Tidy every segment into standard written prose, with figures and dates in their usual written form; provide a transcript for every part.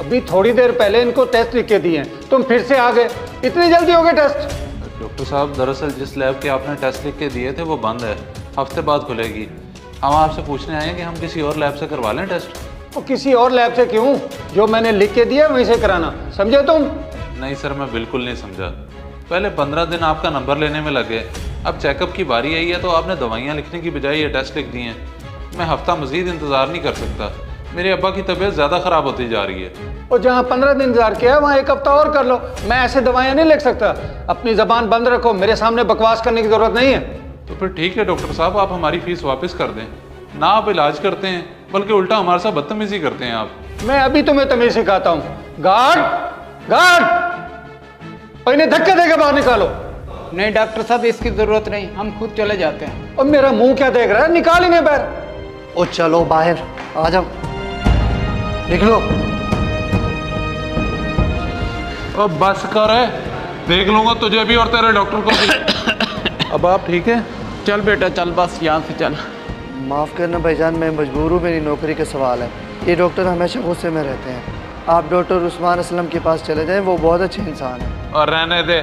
अभी थोड़ी देर पहले इनको टेस्ट लिख के दिए हैं, तुम फिर से आ गए। इतनी जल्दी हो गए टेस्ट? डॉक्टर साहब दरअसल जिस लैब के आपने टेस्ट लिख के दिए थे वो बंद है, हफ्ते बाद खुलेगी। हम आपसे पूछने आए हैं कि हम किसी और लैब से करवा लें टेस्ट। तो किसी और लैब से क्यों? जो मैंने लिख के दिया वहीं से कराना, समझे तुम? नहीं सर, मैं बिल्कुल नहीं समझा। पहले 15 दिन आपका नंबर लेने में लगे, अब चेकअप की बारी आई है तो आपने दवाइयाँ लिखने की बजाय ये टेस्ट लिख दिए हैं। मैं हफ्ता मजीद इंतज़ार नहीं कर सकता, मेरे अब्बा की तबीयत ज़्यादा ख़राब होती जा रही है। और जहाँ 15 दिन इंतजार किया वहाँ एक हफ्ता और कर लो। मैं ऐसे दवाइयाँ नहीं लिख सकता। अपनी ज़बान बंद रखो, मेरे सामने बकवास करने की ज़रूरत नहीं है। तो फिर ठीक है डॉक्टर साहब, आप हमारी फ़ीस वापस कर दें। ना आप इलाज करते हैं बल्कि उल्टा हमारे साथ बदतमीज़ी करते हैं आप। मैं अभी तुम्हें तमीज़ सिखाता हूँ। गार्ड, गार्ड, और इन्हें धक्के देकर बाहर निकालो। नहीं डॉक्टर साहब, इसकी जरूरत नहीं, हम खुद चले जाते हैं। और मेरा मुंह क्या देख रहा है? निकाल इन्हें बाहर। ओ चलो बाहर आ जाओ, निकलो। अब बस कर है, देख लूंगा तुझे भी और तेरे डॉक्टर को भी। अब आप ठीक है? चल बेटा चल, बस यहाँ से चल। माफ़ करना भाईजान, मैं मजबूर हूँ, मेरी नौकरी का सवाल है। ये डॉक्टर हमेशा गुस्से में रहते हैं। आप डॉक्टर उस्मान असलम के पास चले जाएं, वो बहुत अच्छे इंसान हैं। और रहने दे,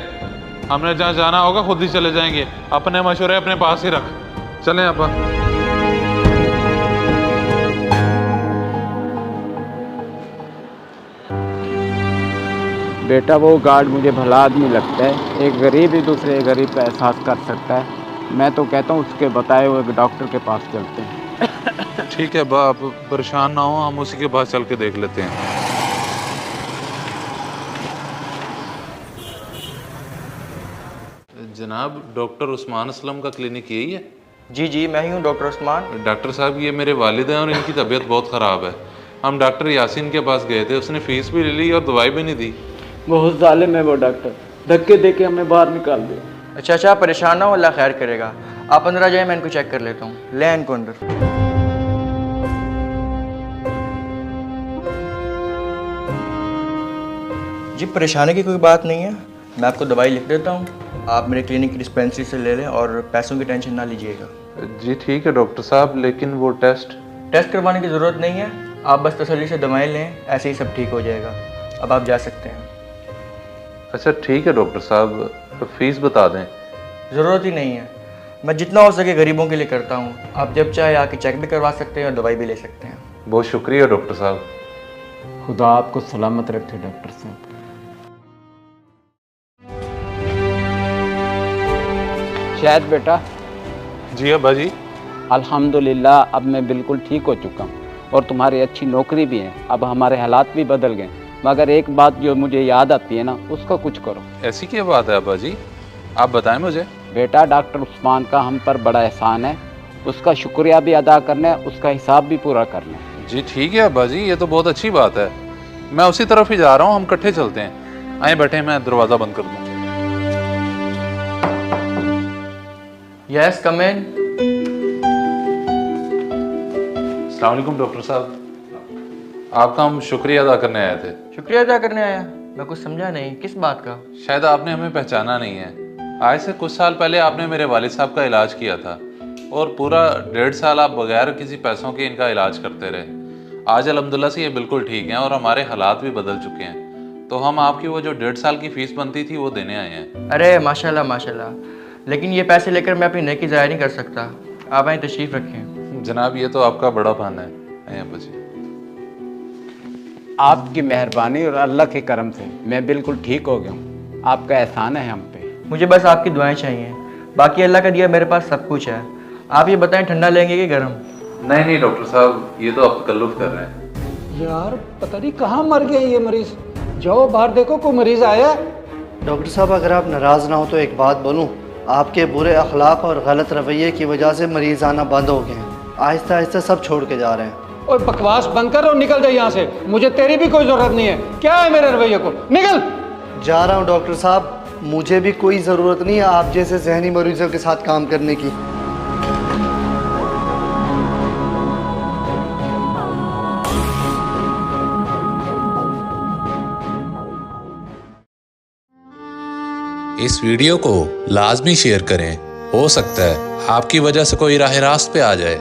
हमने जहाँ जाना होगा खुद ही चले जाएंगे। अपने मशवरे अपने पास ही रख। चलें आप। बेटा वो गार्ड मुझे भला आदमी लगता है, एक गरीब ही दूसरे गरीब का एहसास कर सकता है। मैं तो कहता हूँ उसके बताए हुए डॉक्टर के पास चलते हैं। ठीक है बा, आप परेशान ना हो, हम उसी के पास चल के देख लेते हैं। जनाब, डॉक्टर उस्मान असलम का क्लिनिक यही है? जी जी, मैं ही हूँ डॉक्टर उस्मान। डॉक्टर साहब, ये मेरे वालिद हैं और इनकी तबीयत बहुत ख़राब है। हम डॉक्टर यासीन के पास गए थे, उसने फ़ीस भी ले ली और दवाई भी नहीं दी। बहुत जालिम है वो डॉक्टर, धक्के दे के हमें बाहर निकाल दिया। अच्छा, परेशान ना हो, अल्लाह खैर करेगा। आप अंदर आ जाए, मैं इनको चेक कर लेता हूँ। ले इनको अंदर। जी परेशानी की कोई बात नहीं है, मैं आपको दवाई लिख देता हूँ। आप मेरे क्लिनिक की डिस्पेंसरी से ले लें और पैसों की टेंशन ना लीजिएगा। जी ठीक है डॉक्टर साहब, लेकिन वो टेस्ट करवाने की ज़रूरत नहीं है, आप बस तसल्ली से दवाएं लें, ऐसे ही सब ठीक हो जाएगा। अब आप जा सकते हैं। अच्छा ठीक है डॉक्टर साहब, तो फीस बता दें। ज़रूरत ही नहीं है, मैं जितना हो सके गरीबों के लिए करता हूँ। आप जब चाहे आके चेक भी करवा सकते हैं और दवाई भी ले सकते हैं। बहुत शुक्रिया डॉक्टर साहब। खुदा आपको सलामत रखे डॉक्टर साहब। शायद बेटा। जी अब्बा जी। अल्हम्दुलिल्लाह, अब मैं बिल्कुल ठीक हो चुका हूँ और तुम्हारी अच्छी नौकरी भी है। अब हमारे हालात भी बदल गए, मगर एक बात जो मुझे याद आती है ना, उसका कुछ करो। ऐसी क्या बात है अब्बा जी, आप बताएं मुझे। बेटा, डॉक्टर उस्मान का हम पर बड़ा एहसान है, उसका शुक्रिया भी अदा करना है, उसका हिसाब भी पूरा करना है। जी ठीक है अब्बा जी, ये तो बहुत अच्छी बात है। मैं उसी तरफ ही जा रहा हूँ, हम इकट्ठे चलते हैं। आए बैठे, मैं दरवाज़ा बंद कर दूँ। यस कम इन। अस्सलाम वालेकुम डॉक्टर साहब, आपका हम शुक्रिया अदा करने आए थे। शुक्रिया अदा करने आया? मैं कुछ समझा नहीं, किस बात का? शायद आपने हमें पहचाना नहीं है। आज से कुछ साल पहले आपने मेरे वालिद साहब का इलाज किया था और पूरा 1.5 साल आप बगैर किसी पैसों के इनका इलाज करते रहे। आज अल्हम्दुलिल्लाह से ये बिल्कुल ठीक हैं और हमारे हालात भी बदल चुके हैं, तो हम आपकी वो जो 1.5 साल की फ़ीस बनती थी वो देने आए हैं। अरे माशाल्लाह माशाल्लाह, लेकिन ये पैसे लेकर मैं अपनी नेकी ज़ाहिर नहीं कर सकता। आप आए, तशरीफ़ रखें। जनाब, ये तो आपका बड़ा फन है। आइए अब्बा जी। आपकी मेहरबानी और अल्लाह के करम से मैं बिल्कुल ठीक हो गया हूँ। आपका एहसान है हम पे। मुझे बस आपकी दुआएं चाहिए, बाकी अल्लाह का दिया मेरे पास सब कुछ है। आप ये बताएं, ठंडा लेंगे कि गर्म? नहीं नहीं डॉक्टर साहब, ये तो आप तकल्लुफ़ कर रहे हैं। यार पता नहीं कहाँ मर गया ये मरीज। जाओ बाहर देखो, कोई मरीज आया। डॉक्टर साहब, अगर आप नाराज़ ना हो तो एक बात बोलूँ, आपके बुरे अखलाक और गलत रवैये की वजह से मरीज़ आना बंद हो गए हैं। आहिस्ता आहिस्ता सब छोड़ के जा रहे हैं। और बकवास बंद कर और निकल जाए यहाँ से। मुझे तेरी भी कोई ज़रूरत नहीं है। क्या है मेरे रवैये को? निकल। जा रहा हूँ डॉक्टर साहब, मुझे भी कोई ज़रूरत नहीं है आप जैसे जहनी मरीजों के साथ काम करने की। इस वीडियो को लाजमी शेयर करें, हो सकता है आपकी वजह से कोई राह रास्त पे आ जाए।